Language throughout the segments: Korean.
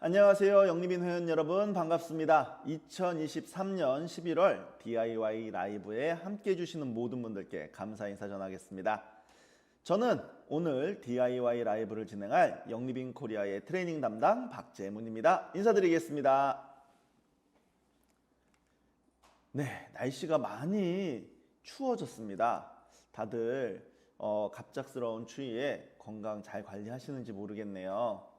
안녕하세요. 영리빈 회원 여러분 반갑습니다. 2023년 11월 DIY 라이브에 함께 해주시는 모든 분들께 감사 인사 전하겠습니다. 저는 오늘 DIY 라이브를 진행할 영리빈 코리아의 트레이닝 담당 박재문입니다. 인사드리겠습니다. 네, 날씨가 많이 추워졌습니다. 다들 갑작스러운 추위에 건강 잘 관리하시는지 모르겠네요.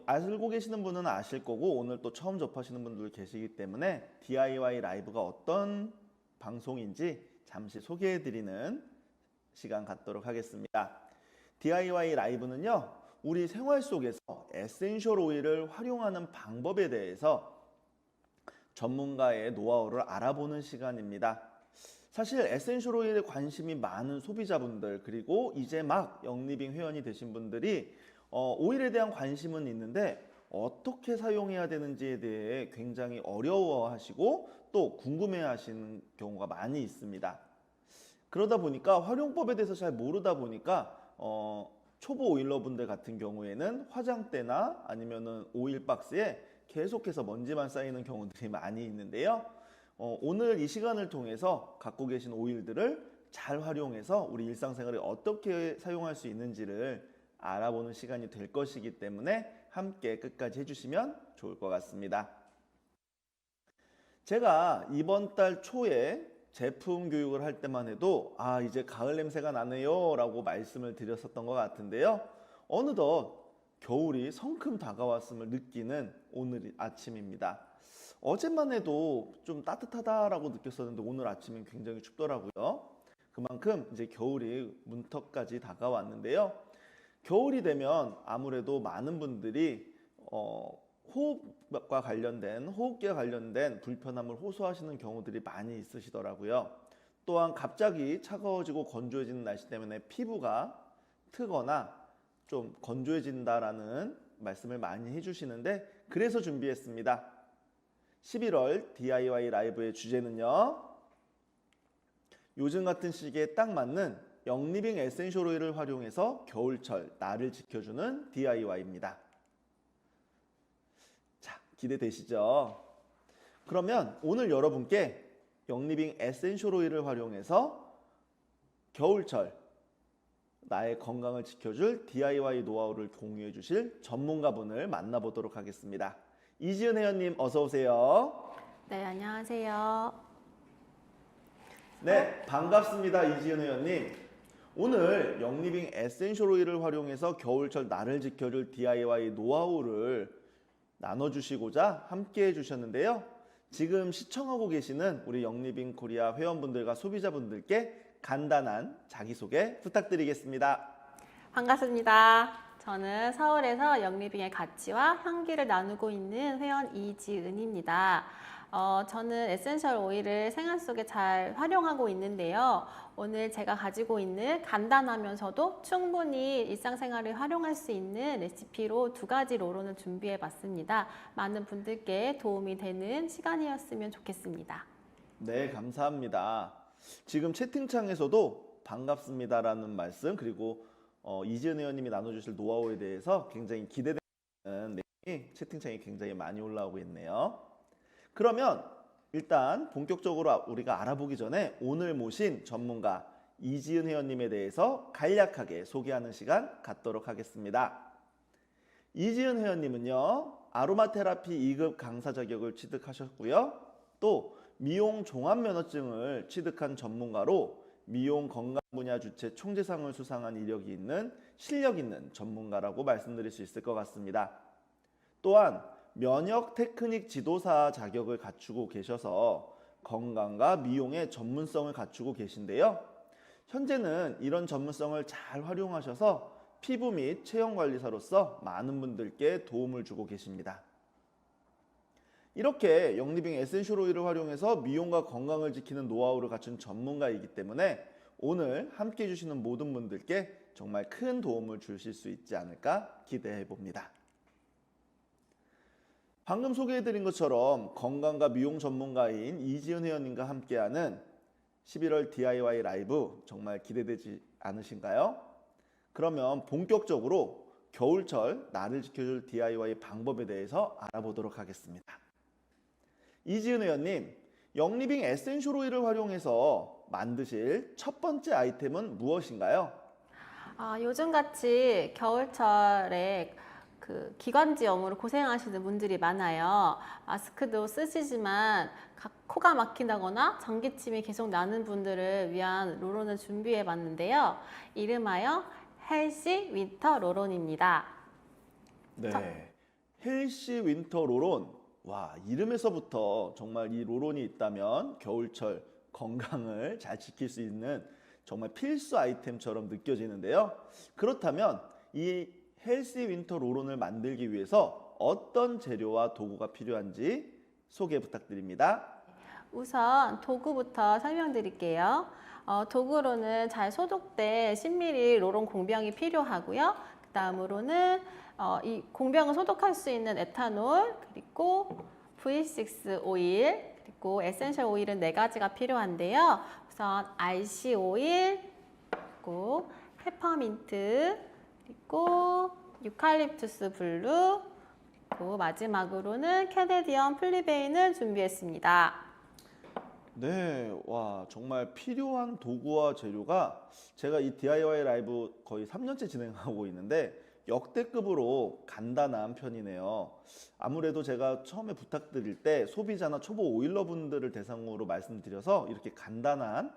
알고 계시는 분은 아실 거고 오늘 또 처음 접하시는 분들 계시기 때문에 DIY 라이브가 어떤 방송인지 잠시 소개해드리는 시간 갖도록 하겠습니다. DIY 라이브는요, 우리 생활 속에서 에센셜 오일을 활용하는 방법에 대해서 전문가의 노하우를 알아보는 시간입니다. 사실 에센셜 오일에 관심이 많은 소비자분들, 그리고 이제 막 영리빙 회원이 되신 분들이 오일에 대한 관심은 있는데 어떻게 사용해야 되는지에 대해 굉장히 어려워하시고 또 궁금해하시는 경우가 많이 있습니다. 그러다 보니까 활용법에 대해서 잘 모르다 보니까 초보 오일러분들 같은 경우에는 화장대나 아니면은 오일 박스에 계속해서 먼지만 쌓이는 경우들이 많이 있는데요. 오늘 이 시간을 통해서 갖고 계신 오일들을 잘 활용해서 우리 일상생활에 어떻게 사용할 수 있는지를 알아보는 시간이 될 것이기 때문에 함께 끝까지 해주시면 좋을 것 같습니다. 제가 이번 달 초에 제품 교육을 할 때만 해도 이제 가을 냄새가 나네요 라고 말씀을 드렸었던 것 같은데요. 어느덧 겨울이 성큼 다가왔음을 느끼는 오늘 아침입니다. 어제만 해도 좀 따뜻하다라고 느꼈었는데 오늘 아침은 굉장히 춥더라고요. 그만큼 이제 겨울이 문턱까지 다가왔는데요. 겨울이 되면 아무래도 많은 분들이 호흡과 관련된, 호흡기와 관련된 불편함을 호소하시는 경우들이 많이 있으시더라고요. 또한 갑자기 차가워지고 건조해지는 날씨 때문에 피부가 트거나 좀 건조해진다라는 말씀을 많이 해주시는데, 그래서 준비했습니다. 11월 DIY 라이브의 주제는요, 요즘 같은 시기에 딱 맞는 영리빙 에센셜 오일을 활용해서 겨울철 나를 지켜주는 DIY입니다. 자, 기대되시죠? 그러면 오늘 여러분께 영리빙 에센셜 오일을 활용해서 겨울철 나의 건강을 지켜줄 DIY 노하우를 공유해 주실 전문가분을 만나보도록 하겠습니다. 이지은 회원님 어서 오세요. 네, 안녕하세요. 네, 반갑습니다. 이지은 회원님. 오늘 영리빙 에센셜 오일을 활용해서 겨울철 나를 지켜줄 DIY 노하우를 나눠주시고자 함께 해주셨는데요. 지금 시청하고 계시는 우리 영리빙 코리아 회원분들과 소비자분들께 간단한 자기소개 부탁드리겠습니다. 반갑습니다. 저는 서울에서 영리빙의 가치와 향기를 나누고 있는 회원 이지은입니다. 저는 에센셜 오일을 생활 속에 잘 활용하고 있는데요. 오늘 제가 가지고 있는 간단하면서도 충분히 일상생활에 활용할 수 있는 레시피로 2가지 로론을 준비해 봤습니다. 많은 분들께 도움이 되는 시간이었으면 좋겠습니다. 네, 감사합니다. 지금 채팅창에서도 반갑습니다라는 말씀, 그리고 이지은 회원님이 나눠주실 노하우에 대해서 굉장히 기대되는 내용이 채팅창에 굉장히 많이 올라오고 있네요. 그러면 일단 본격적으로 우리가 알아보기 전에 오늘 모신 전문가 이지은 회원님에 대해서 간략하게 소개하는 시간 갖도록 하겠습니다. 이지은 회원님은요, 아로마 테라피 2급 강사 자격을 취득하셨고요. 또 미용 종합 면허증을 취득한 전문가로 미용 건강 분야 주체 총재상을 수상한 이력이 있는 실력 있는 전문가라고 말씀드릴 수 있을 것 같습니다. 또한 면역 테크닉 지도사 자격을 갖추고 계셔서 건강과 미용의 전문성을 갖추고 계신데요. 현재는 이런 전문성을 잘 활용하셔서 피부 및 체형 관리사로서 많은 분들께 도움을 주고 계십니다. 이렇게 영리빙 에센셜 오일을 활용해서 미용과 건강을 지키는 노하우를 갖춘 전문가이기 때문에 오늘 함께 해주시는 모든 분들께 정말 큰 도움을 주실 수 있지 않을까 기대해 봅니다. 방금 소개해드린 것처럼 건강과 미용 전문가인 이지은 회원님과 함께하는 11월 DIY 라이브 정말 기대되지 않으신가요? 그러면 본격적으로 겨울철 나를 지켜줄 DIY 방법에 대해서 알아보도록 하겠습니다. 이지은 회원님, 영리빙 에센셜 오일을 활용해서 만드실 첫 번째 아이템은 무엇인가요? 요즘같이 겨울철에 그 기관지염으로 고생하시는 분들이 많아요. 마스크도 쓰시지만 코가 막힌다거나 전기침이 계속 나는 분들을 위한 롤온을 준비해 봤는데요. 이름하여 헬시 윈터 롤온입니다. 네, 헬시 윈터 롤온. 와, 이름에서부터 정말 이 롤온이 있다면 겨울철 건강을 잘 지킬 수 있는 정말 필수 아이템처럼 느껴지는데요. 그렇다면 이 헬시 윈터 롤온을 만들기 위해서 어떤 재료와 도구가 필요한지 소개 부탁드립니다. 우선 도구부터 설명드릴게요. 도구로는 잘 소독된 10ml 롤온 공병이 필요하고요. 그 다음으로는 이 공병을 소독할 수 있는 에탄올, 그리고 V6 오일, 그리고 에센셜 오일은 4가지가 필요한데요. 우선 RC 오일, 그리고 페퍼민트, 그리고 유칼립투스 블루, 그리고 마지막으로는 캐네디언 플리베인을 준비했습니다. 네, 와, 정말 필요한 도구와 재료가 제가 이 DIY 라이브 거의 3년째 진행하고 있는데 역대급으로 간단한 편이네요. 아무래도 제가 처음에 부탁드릴 때 소비자나 초보 오일러 분들을 대상으로 말씀드려서 이렇게 간단한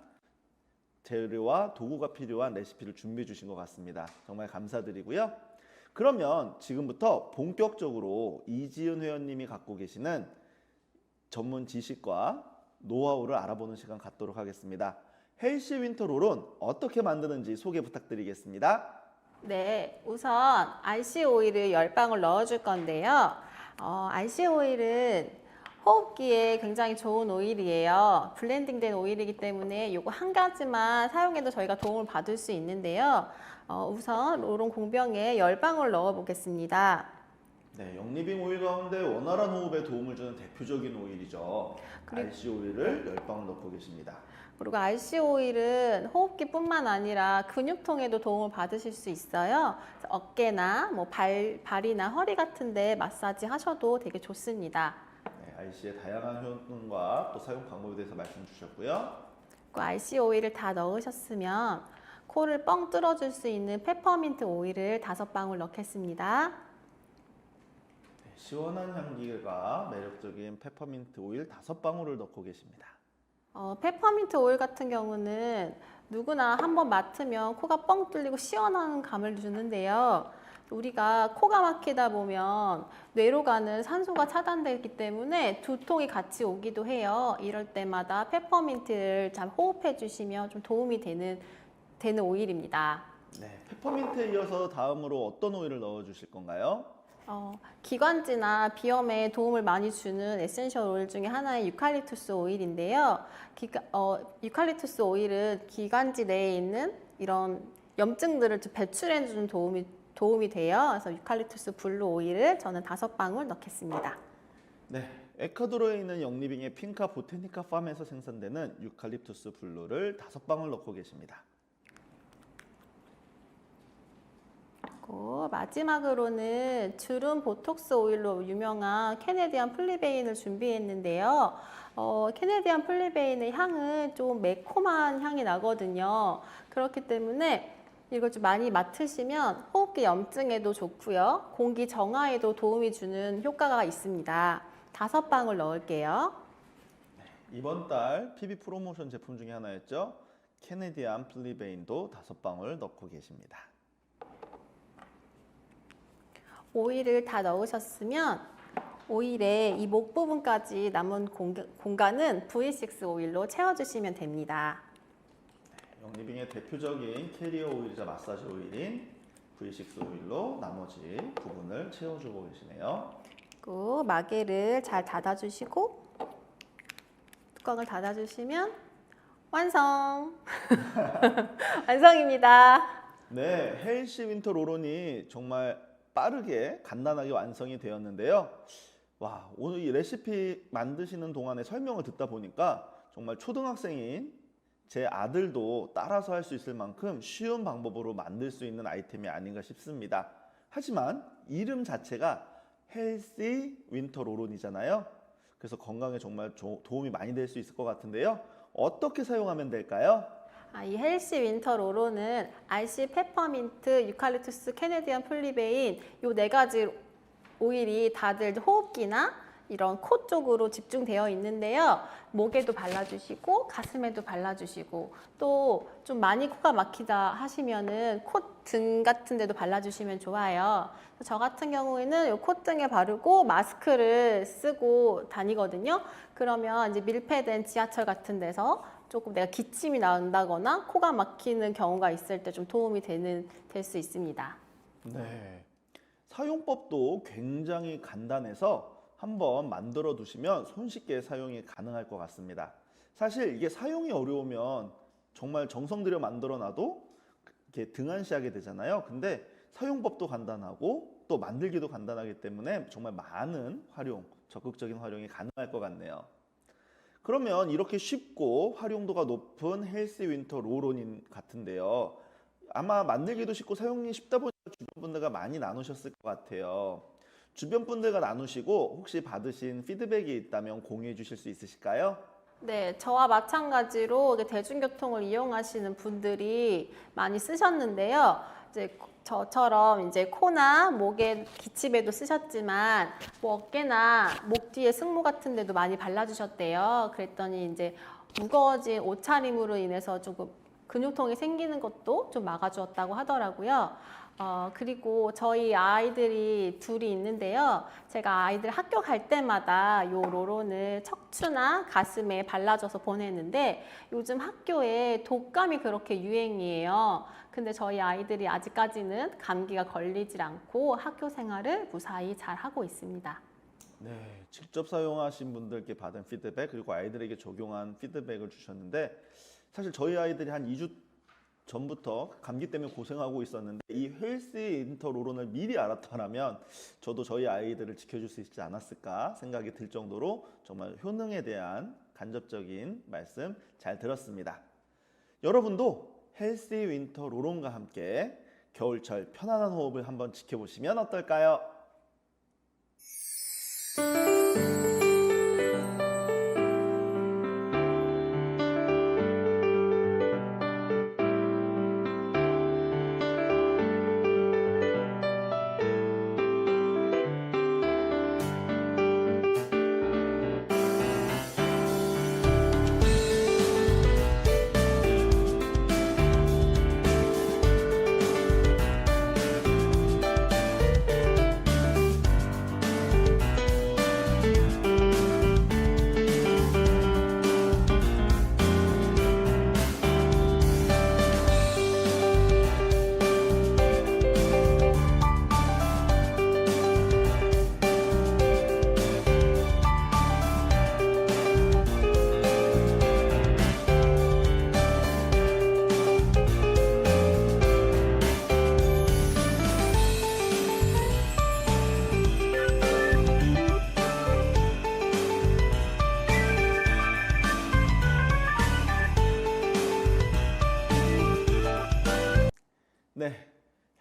재료와 도구가 필요한 레시피를 준비해 주신 것 같습니다. 정말 감사드리고요. 그러면 지금부터 본격적으로 이지은 회원님이 갖고 계시는 전문 지식과 노하우를 알아보는 시간 갖도록 하겠습니다. 헬시 윈터 롤은 어떻게 만드는지 소개 부탁드리겠습니다. 네, 우선 RC 오일을 10방울 넣어줄 건데요. RC 오일은 호흡기에 굉장히 좋은 오일이에요. 블렌딩된 오일이기 때문에 이거 한 가지만 사용해도 저희가 도움을 받을 수 있는데요. 우선 롤온 공병에 10방울 넣어 보겠습니다. 네, 영리빙 오일 가운데 원활한 호흡에 도움을 주는 대표적인 오일이죠. RC 오일을 10방울 넣고 계십니다. 그리고 RC 오일은 호흡기뿐만 아니라 근육통에도 도움을 받으실 수 있어요. 그래서 어깨나 발이나 허리 같은데 마사지 하셔도 되게 좋습니다. 네, RC의 다양한 효능과 또 사용 방법에 대해서 말씀 주셨고요. 그리고 RC 오일을 다 넣으셨으면 코를 뻥 뚫어줄 수 있는 페퍼민트 오일을 5방울 넣겠습니다. 네, 시원한 향기가 매력적인 페퍼민트 오일 5방울을 넣고 계십니다. 페퍼민트 오일 같은 경우는 누구나 한번 맡으면 코가 뻥 뚫리고 시원한 감을 주는데요. 우리가 코가 막히다 보면 뇌로 가는 산소가 차단되기 때문에 두통이 같이 오기도 해요. 이럴 때마다 페퍼민트를 잘 호흡해 주시면 좀 도움이 되는 오일입니다. 네, 페퍼민트에 이어서 다음으로 어떤 오일을 넣어 주실 건가요? 기관지나 비염에 도움을 많이 주는 에센셜 오일 중에 하나의 유칼립투스 오일인데요. 유칼립투스 오일은 기관지 내에 있는 이런 염증들을 좀 배출해 주는 도움이 돼요. 그래서 유칼립투스 블루 오일을 저는 5방울 넣겠습니다. 네, 에콰도르에 있는 영리빙의 핑카 보테니카 팜에서 생산되는 유칼립투스 블루를 5방울 넣고 계십니다. 그리고 마지막으로는 주름 보톡스 오일로 유명한 캐네디언 플리베인을 준비했는데요. 캐네디언 플리베인의 향은 좀 매콤한 향이 나거든요. 그렇기 때문에 이걸 좀 많이 맡으시면 호흡기 염증에도 좋고요. 공기 정화에도 도움이 주는 효과가 있습니다. 5방울 넣을게요. 이번 달 PB 프로모션 제품 중에 하나였죠. 캐네디안 플리베인도 5방울 넣고 계십니다. 오일을 다 넣으셨으면 오일의 이 목 부분까지 남은 공간은 V6 오일로 채워주시면 됩니다. 영리빙의 대표적인 캐리어 오일이자 마사지 오일인 V6 오일로 나머지 부분을 채워주고 계시네요. 그리고 마개를 잘 닫아주시고 뚜껑을 닫아주시면 완성! 완성입니다. 네, 헬시 윈터 롤온이 정말 빠르게 간단하게 완성이 되었는데요. 와, 오늘 이 레시피 만드시는 동안에 설명을 듣다 보니까 정말 초등학생인 제 아들도 따라서 할 수 있을 만큼 쉬운 방법으로 만들 수 있는 아이템이 아닌가 싶습니다. 하지만 이름 자체가 헬시 윈터 롤온이잖아요. 그래서 건강에 정말 도움이 많이 될 수 있을 것 같은데요. 어떻게 사용하면 될까요? 이 헬시 윈터 롤온은 RC 페퍼민트, 유칼립투스, 캐네디언 플리베인 요 네 가지 오일이 다들 호흡기나 이런 코 쪽으로 집중되어 있는데요. 목에도 발라주시고 가슴에도 발라주시고 또 좀 많이 코가 막히다 하시면은 콧등 같은 데도 발라주시면 좋아요. 저 같은 경우에는 요 콧등에 바르고 마스크를 쓰고 다니거든요. 그러면 이제 밀폐된 지하철 같은 데서 조금 내가 기침이 나온다거나 코가 막히는 경우가 있을 때 좀 도움이 될 수 있습니다. 네. 사용법도 굉장히 간단해서 한번 만들어 두시면 손쉽게 사용이 가능할 것 같습니다. 사실 이게 사용이 어려우면 정말 정성 들여 만들어 놔도 이렇게 등한시하게 되잖아요. 근데 사용법도 간단하고 또 만들기도 간단하기 때문에 정말 많은 적극적인 활용이 가능할 것 같네요. 그러면 이렇게 쉽고 활용도가 높은 헬시 윈터 롤온 같은데요. 아마 만들기도 쉽고 사용이 쉽다 보니까 주변 분들과 많이 나누셨을 것 같아요. 주변 분들과 나누시고 혹시 받으신 피드백이 있다면 공유해 주실 수 있으실까요? 네, 저와 마찬가지로 대중교통을 이용하시는 분들이 많이 쓰셨는데요. 이제 저처럼 이제 코나 목에 기침에도 쓰셨지만 뭐 어깨나 목 뒤에 승모 같은 데도 많이 발라주셨대요. 그랬더니 이제 무거워진 옷차림으로 인해서 조금 근육통이 생기는 것도 좀 막아주었다고 하더라고요. 그리고 저희 아이들이 둘이 있는데요. 제가 아이들 학교 갈 때마다 요 롤온을 척추나 가슴에 발라줘서 보내는데 요즘 학교에 독감이 그렇게 유행이에요. 근데 저희 아이들이 아직까지는 감기가 걸리질 않고 학교 생활을 무사히 잘 하고 있습니다. 네, 직접 사용하신 분들께 받은 피드백 그리고 아이들에게 적용한 피드백을 주셨는데 사실 저희 아이들이 한 2주 전부터 감기 때문에 고생하고 있었는데 이 헬시 인터 롤온을 미리 알았더라면 저도 저희 아이들을 지켜줄 수 있지 않았을까 생각이 들 정도로 정말 효능에 대한 간접적인 말씀 잘 들었습니다. 여러분도 헬시 윈터 롤온과 함께 겨울철 편안한 호흡을 한번 지켜보시면 어떨까요? 네,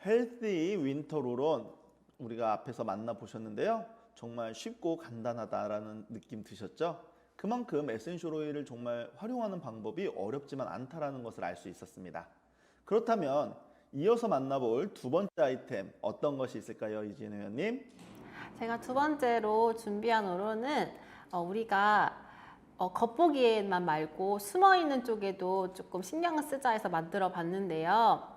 헬시 윈터 롤온 우리가 앞에서 만나보셨는데요. 정말 쉽고 간단하다라는 느낌 드셨죠? 그만큼 에센셜 오일을 정말 활용하는 방법이 어렵지만 않다라는 것을 알 수 있었습니다. 그렇다면 이어서 만나볼 두 번째 아이템 어떤 것이 있을까요, 이진 회원님? 제가 두 번째로 준비한 오로는 우리가 겉보기에만 말고 숨어있는 쪽에도 조금 신경을 쓰자 해서 만들어 봤는데요.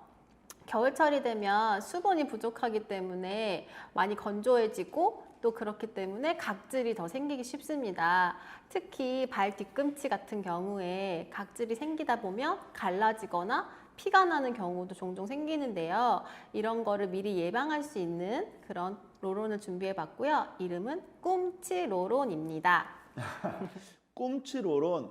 겨울철이 되면 수분이 부족하기 때문에 많이 건조해지고 또 그렇기 때문에 각질이 더 생기기 쉽습니다. 특히 발 뒤꿈치 같은 경우에 각질이 생기다 보면 갈라지거나 피가 나는 경우도 종종 생기는데요. 이런 거를 미리 예방할 수 있는 그런 롤온을 준비해 봤고요. 이름은 꿈치 롤온입니다. 꿈치 롤온,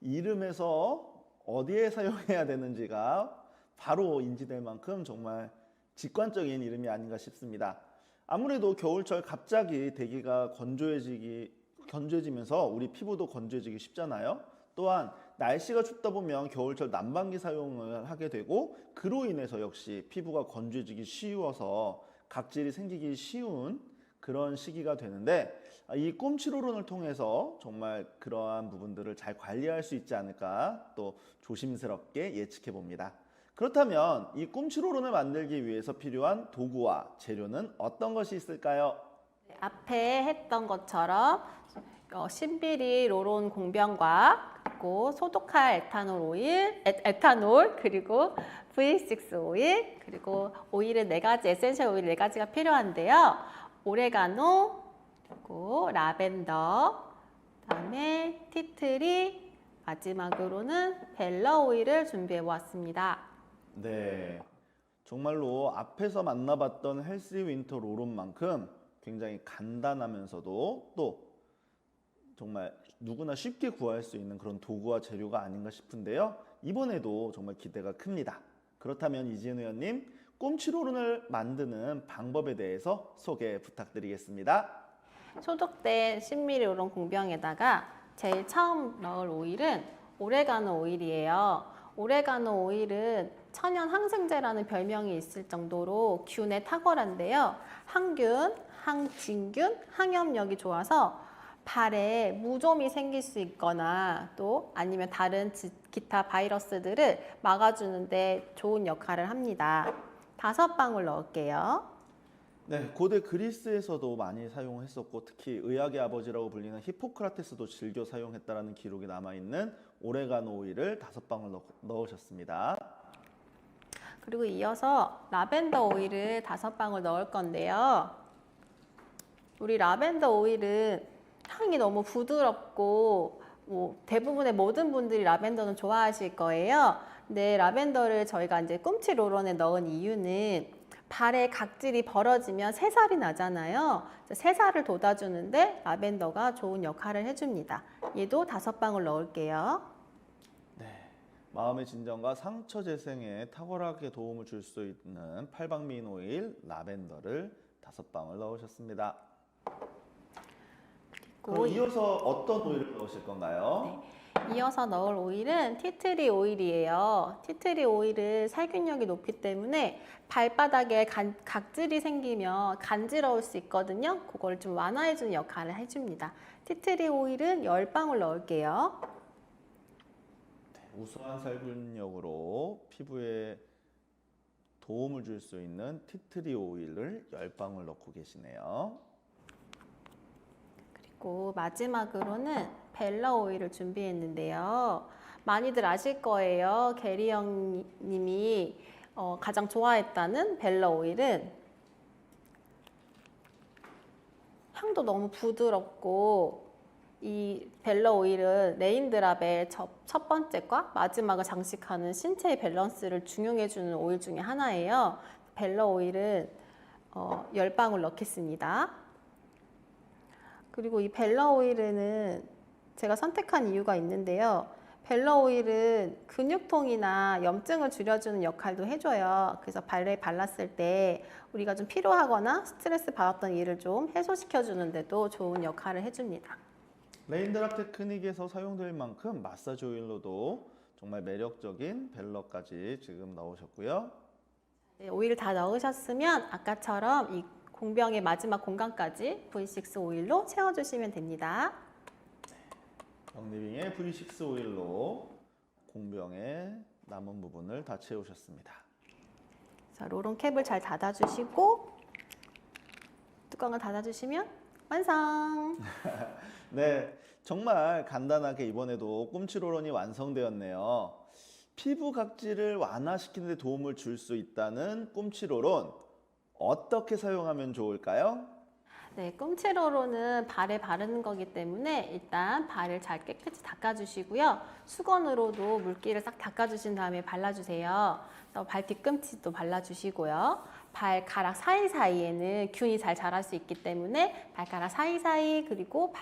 이름에서 어디에 사용해야 되는지가 바로 인지될 만큼 정말 직관적인 이름이 아닌가 싶습니다. 아무래도 겨울철 갑자기 대기가 건조해지면서 우리 피부도 건조해지기 쉽잖아요. 또한 날씨가 춥다 보면 겨울철 난방기 사용을 하게 되고 그로 인해서 역시 피부가 건조해지기 쉬워서 각질이 생기기 쉬운 그런 시기가 되는데 이 꼼치로론을 통해서 정말 그러한 부분들을 잘 관리할 수 있지 않을까 또 조심스럽게 예측해 봅니다. 그렇다면 이 꼼치로론을 만들기 위해서 필요한 도구와 재료는 어떤 것이 있을까요? 앞에 했던 것처럼 신비리 로론 공병과 그리고 소독할 에탄올 오일, 에탄올 그리고 V6 오일 그리고 오일은 4가지 에센셜 오일 4가지가 필요한데요. 오레가노 그리고 라벤더 그다음에 티트리 마지막으로는 벨러 오일을 준비해 보았습니다. 네, 정말로 앞에서 만나봤던 헬스 윈터 로론만큼 굉장히 간단하면서도 또 정말 누구나 쉽게 구할 수 있는 그런 도구와 재료가 아닌가 싶은데요. 이번에도 정말 기대가 큽니다. 그렇다면 이지은 의원님, 꼼치로론을 만드는 방법에 대해서 소개 부탁드리겠습니다. 소독된 10ml 우론 공병에다가 제일 처음 넣을 오일은 오레가노 오일이에요. 오레가노 오일은 천연 항생제라는 별명이 있을 정도로 균에 탁월한데요. 항균, 항진균, 항염력이 좋아서 발에 무좀이 생길 수 있거나 또 아니면 다른 기타 바이러스들을 막아주는데 좋은 역할을 합니다. 5방울 넣을게요. 네, 고대 그리스에서도 많이 사용했었고 특히 의학의 아버지라고 불리는 히포크라테스도 즐겨 사용했다라는 기록이 남아있는 오레가노 오일을 5방울 넣으셨습니다. 그리고 이어서 라벤더 오일을 5방울 넣을 건데요. 우리 라벤더 오일은 향이 너무 부드럽고 대부분의 모든 분들이 라벤더는 좋아하실 거예요. 근데 라벤더를 저희가 이제 꿈치 로론에 넣은 이유는 발에 각질이 벌어지면 새살이 나잖아요. 새살을 돋아주는데 라벤더가 좋은 역할을 해줍니다. 얘도 5방울 넣을게요. 네, 마음의 진정과 상처 재생에 탁월하게 도움을 줄 수 있는 팔방미인 오일 라벤더를 5방울 넣으셨습니다. 그럼 이어서 어떤 오일을 넣으실 건가요? 네. 이어서 넣을 오일은 티트리 오일이에요. 티트리 오일은 살균력이 높기 때문에 발바닥에 각질이 생기면 간지러울 수 있거든요. 그걸 좀 완화해주는 역할을 해줍니다. 티트리 오일은 10방울 넣을게요. 네, 우수한 살균력으로 피부에 도움을 줄 수 있는 티트리 오일을 10방울 넣고 계시네요. 그리고 마지막으로는 벨러 오일을 준비했는데요. 많이들 아실 거예요. 게리 형님이 가장 좋아했다는 벨러 오일은 향도 너무 부드럽고 이 벨러 오일은 레인드랍의 첫 번째과 마지막을 장식하는 신체의 밸런스를 중용해주는 오일 중에 하나예요. 벨러 오일은 10방울 넣겠습니다. 그리고 이 벨러 오일은 제가 선택한 이유가 있는데요. 벨러 오일은 근육통이나 염증을 줄여주는 역할도 해줘요. 그래서 발에 발랐을 때 우리가 좀 피로하거나 스트레스 받았던 일을 좀 해소시켜주는데도 좋은 역할을 해줍니다. 레인드랍 테크닉에서 사용될 만큼 마사지 오일로도 정말 매력적인 벨러까지 지금 넣으셨고요. 네, 오일을 다 넣으셨으면 아까처럼 이 공병의 마지막 공간까지 V6 오일로 채워주시면 됩니다. 영리빙의 V6 오일로 공병의 남은 부분을 다 채우셨습니다. 자, 로론 캡을 잘 닫아주시고 뚜껑을 닫아주시면 완성! 네, 정말 간단하게 이번에도 꼼치로론이 완성되었네요. 피부 각질을 완화시키는 데 도움을 줄 수 있다는 꼼치로론 어떻게 사용하면 좋을까요? 네, 꼼치로로는 발에 바르는 거기 때문에 일단 발을 잘 깨끗이 닦아주시고요. 수건으로도 물기를 싹 닦아주신 다음에 발라주세요. 발 뒤꿈치도 발라주시고요. 발가락 사이사이에는 균이 잘 자랄 수 있기 때문에 발가락 사이사이 그리고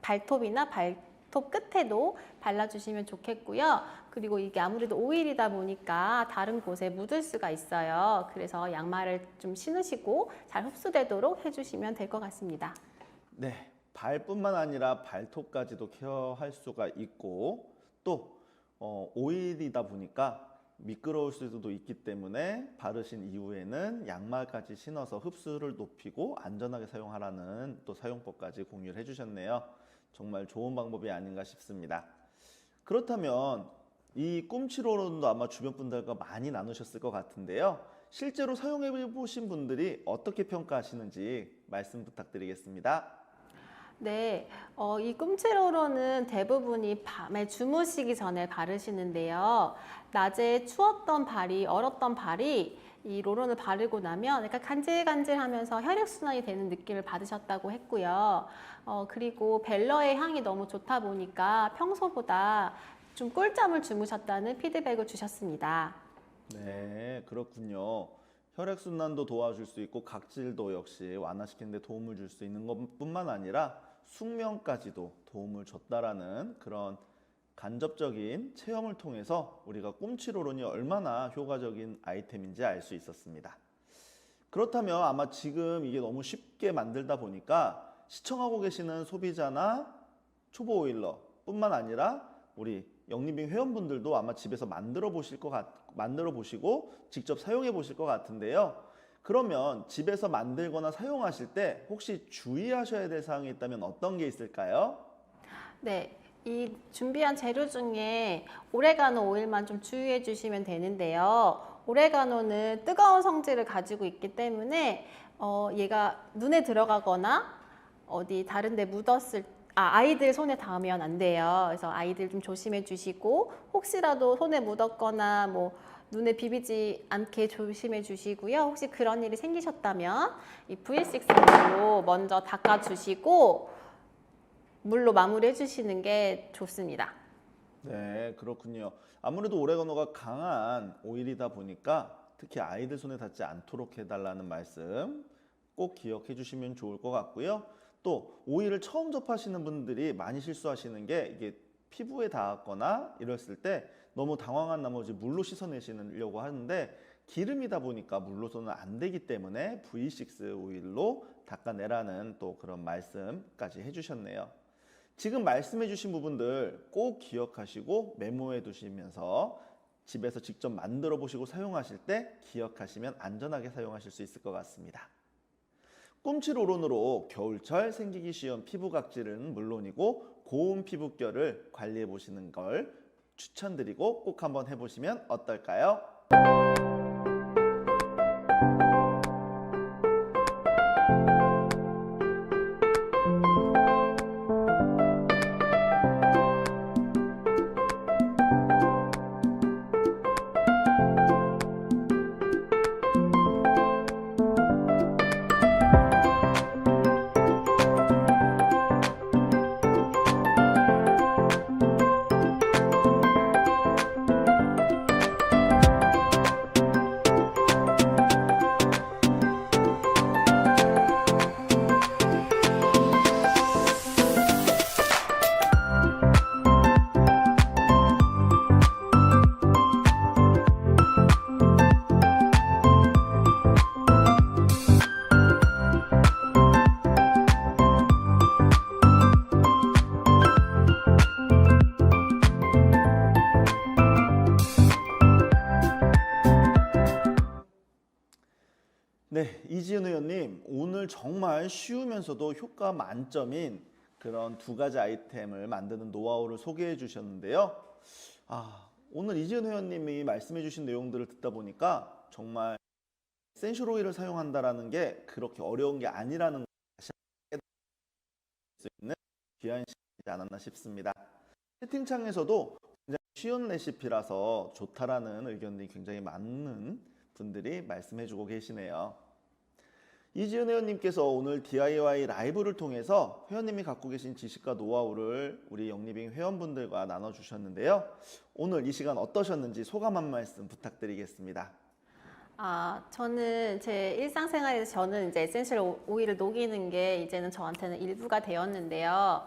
발톱이나 발톱 끝에도 발라주시면 좋겠고요. 그리고 이게 아무래도 오일이다 보니까 다른 곳에 묻을 수가 있어요. 그래서 양말을 좀 신으시고 잘 흡수되도록 해주시면 될 것 같습니다. 네, 발뿐만 아니라 발톱까지도 케어할 수가 있고 또 오일이다 보니까 미끄러울 수도 있기 때문에 바르신 이후에는 양말까지 신어서 흡수를 높이고 안전하게 사용하라는 또 사용법까지 공유를 해주셨네요. 정말 좋은 방법이 아닌가 싶습니다. 그렇다면 이 꿈치로론도 아마 주변 분들과 많이 나누셨을 것 같은데요. 실제로 사용해 보신 분들이 어떻게 평가하시는지 말씀 부탁드리겠습니다. 네, 이 꿈치로로는 대부분이 밤에 주무시기 전에 바르시는데요. 낮에 추웠던 발이, 얼었던 발이 이 로론을 바르고 나면 약간 간질간질하면서 혈액순환이 되는 느낌을 받으셨다고 했고요. 그리고 벨러의 향이 너무 좋다 보니까 평소보다 좀 꿀잠을 주무셨다는 피드백을 주셨습니다. 네, 그렇군요. 혈액순환도 도와줄 수 있고 각질도 역시 완화시키는 데 도움을 줄 수 있는 것뿐만 아니라 숙면까지도 도움을 줬다라는 그런 간접적인 체험을 통해서 우리가 꿈치로론이 얼마나 효과적인 아이템인지 알 수 있었습니다. 그렇다면 아마 지금 이게 너무 쉽게 만들다 보니까 시청하고 계시는 소비자나 초보 오일러 뿐만 아니라 우리 영리빙 회원분들도 아마 집에서 만들어 보시고 직접 사용해 보실 것 같은데요. 그러면 집에서 만들거나 사용하실 때 혹시 주의하셔야 될 사항이 있다면 어떤 게 있을까요? 네, 이 준비한 재료 중에 오레가노 오일만 좀 주의해 주시면 되는데요. 오레가노는 뜨거운 성질을 가지고 있기 때문에 얘가 눈에 들어가거나 어디 다른 데 묻었을 아이들 손에 닿으면 안 돼요. 그래서 아이들 좀 조심해 주시고 혹시라도 손에 묻었거나 뭐 눈에 비비지 않게 조심해 주시고요. 혹시 그런 일이 생기셨다면 이 V6물로 먼저 닦아 주시고 물로 마무리해 주시는 게 좋습니다. 네, 그렇군요. 아무래도 오레가노가 강한 오일이다 보니까 특히 아이들 손에 닿지 않도록 해달라는 말씀 꼭 기억해 주시면 좋을 것 같고요. 또 오일을 처음 접하시는 분들이 많이 실수하시는 게 이게 피부에 닿았거나 이랬을 때 너무 당황한 나머지 물로 씻어내시려고 하는데 기름이다 보니까 물로서는 안 되기 때문에 V6 오일로 닦아내라는 또 그런 말씀까지 해주셨네요. 지금 말씀해 주신 부분들 꼭 기억하시고 메모해 두시면서 집에서 직접 만들어 보시고 사용하실 때 기억하시면 안전하게 사용하실 수 있을 것 같습니다. 꿈치로론으로 겨울철 생기기 쉬운 피부 각질은 물론이고 고운 피부결을 관리해 보시는 걸 추천드리고 꼭 한번 해보시면 어떨까요? 네, 이지은 의원님, 오늘 정말 쉬우면서도 효과 만점인 그런 두 가지 아이템을 만드는 노하우를 소개해 주셨는데요. 오늘 이지은 의원님이 말씀해 주신 내용들을 듣다 보니까 정말 에센셜 오일을 사용한다라는 게 그렇게 어려운 게 아니라는 걸 다시 알게 수 있는 귀한 시간이지 않았나 싶습니다. 채팅창에서도 굉장히 쉬운 레시피라서 좋다라는 의견들이 굉장히 많은 분들이 말씀해 주고 계시네요. 이지은 회원님께서 오늘 DIY 라이브를 통해서 회원님이 갖고 계신 지식과 노하우를 우리 영리빙 회원분들과 나눠주셨는데요. 오늘 이 시간 어떠셨는지 소감 한 말씀 부탁드리겠습니다. 저는 제 일상생활에서 저는 이제 에센셜 오일을 녹이는 게 이제는 저한테는 일부가 되었는데요.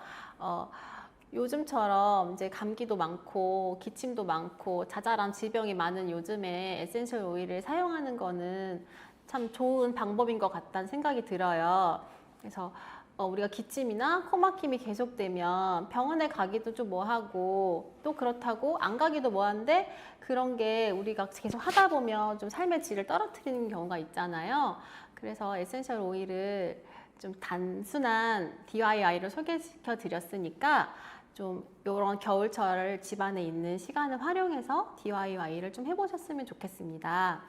요즘처럼 이제 감기도 많고 기침도 많고 자잘한 질병이 많은 요즘에 에센셜 오일을 사용하는 거는 참 좋은 방법인 것 같다는 생각이 들어요. 그래서 우리가 기침이나 코막힘이 계속되면 병원에 가기도 좀 뭐하고 또 그렇다고 안 가기도 뭐한데 그런 게 우리가 계속 하다 보면 좀 삶의 질을 떨어뜨리는 경우가 있잖아요. 그래서 에센셜 오일을 좀 단순한 DIY를 소개시켜 드렸으니까 좀 이런 겨울철 집안에 있는 시간을 활용해서 DIY를 좀 해보셨으면 좋겠습니다.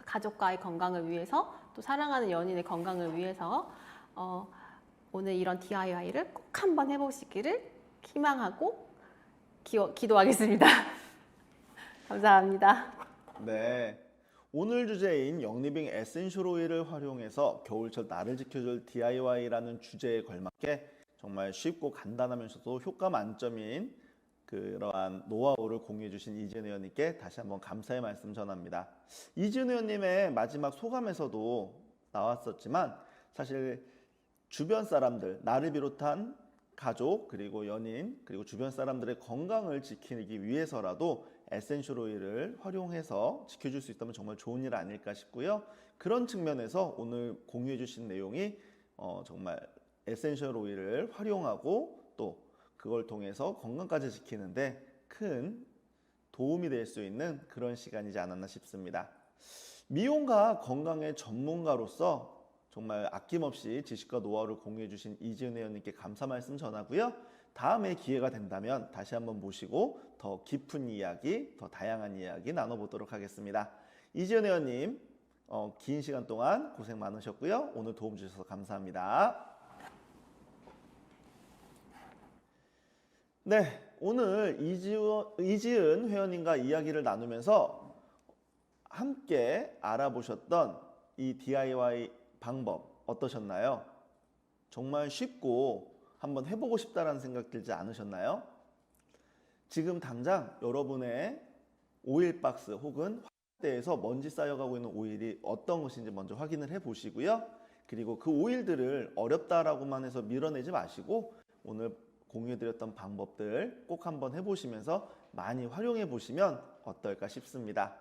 가족과의 건강을 위해서 또 사랑하는 연인의 건강을 위해서 오늘 이런 DIY를 꼭 한번 해보시기를 희망하고 기도하겠습니다. 감사합니다. 네. 오늘 주제인 영리빙 에센셜 오일을 활용해서 겨울철 나를 지켜줄 DIY라는 주제에 걸맞게 정말 쉽고 간단하면서도 효과 만점인 그러한 노하우를 공유해 주신 이지은 의원님께 다시 한번 감사의 말씀 전합니다. 이지은 의원님의 마지막 소감에서도 나왔었지만 사실 주변 사람들, 나를 비롯한 가족, 그리고 연인, 그리고 주변 사람들의 건강을 지키기 위해서라도 에센셜 오일을 활용해서 지켜줄 수 있다면 정말 좋은 일 아닐까 싶고요. 그런 측면에서 오늘 공유해 주신 내용이 정말 에센셜 오일을 활용하고 또 그걸 통해서 건강까지 지키는데 큰 도움이 될 수 있는 그런 시간이지 않았나 싶습니다. 미용과 건강의 전문가로서 정말 아낌없이 지식과 노하우를 공유해 주신 이지은 회원님께 감사 말씀 전하고요. 다음에 기회가 된다면 다시 한번 모시고 더 깊은 이야기, 더 다양한 이야기 나눠보도록 하겠습니다. 이지은 회원님, 긴 시간 동안 고생 많으셨고요. 오늘 도움 주셔서 감사합니다. 네, 오늘 이지은 회원님과 이야기를 나누면서 함께 알아보셨던 이 DIY 방법 어떠셨나요? 정말 쉽고 한번 해보고 싶다라는 생각 들지 않으셨나요? 지금 당장 여러분의 오일 박스 혹은 화장대에서 먼지 쌓여가고 있는 오일이 어떤 것인지 먼저 확인을 해 보시고요. 그리고 그 오일들을 어렵다라고만 해서 밀어내지 마시고 오늘 공유해드렸던 방법들 꼭 한번 해보시면서 많이 활용해 보시면 어떨까 싶습니다.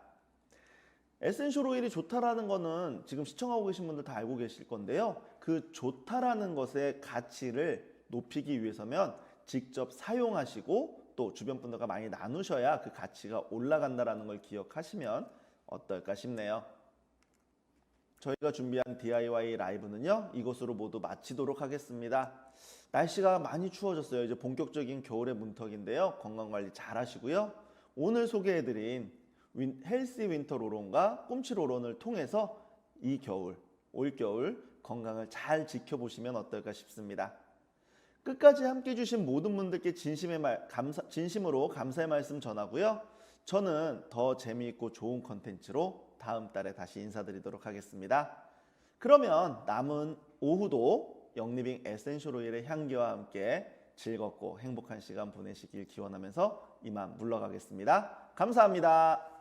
에센셜 오일이 좋다라는 거는 지금 시청하고 계신 분들 다 알고 계실 건데요. 그 좋다라는 것의 가치를 높이기 위해서면 직접 사용하시고 또 주변 분들과 많이 나누셔야 그 가치가 올라간다는 걸 기억하시면 어떨까 싶네요. 저희가 준비한 DIY 라이브는요, 이것으로 모두 마치도록 하겠습니다. 날씨가 많이 추워졌어요. 이제 본격적인 겨울의 문턱인데요. 건강관리 잘 하시고요. 오늘 소개해드린 헬시 윈터 롤온과 꿈치 롤온을 통해서 이 겨울, 올겨울 건강을 잘 지켜보시면 어떨까 싶습니다. 끝까지 함께 해주신 모든 분들께 진심으로 감사의 말씀 전하고요. 저는 더 재미있고 좋은 컨텐츠로 다음 달에 다시 인사드리도록 하겠습니다. 그러면 남은 오후도 영리빙 에센셜 오일의 향기와 함께 즐겁고 행복한 시간 보내시길 기원하면서 이만 물러가겠습니다. 감사합니다.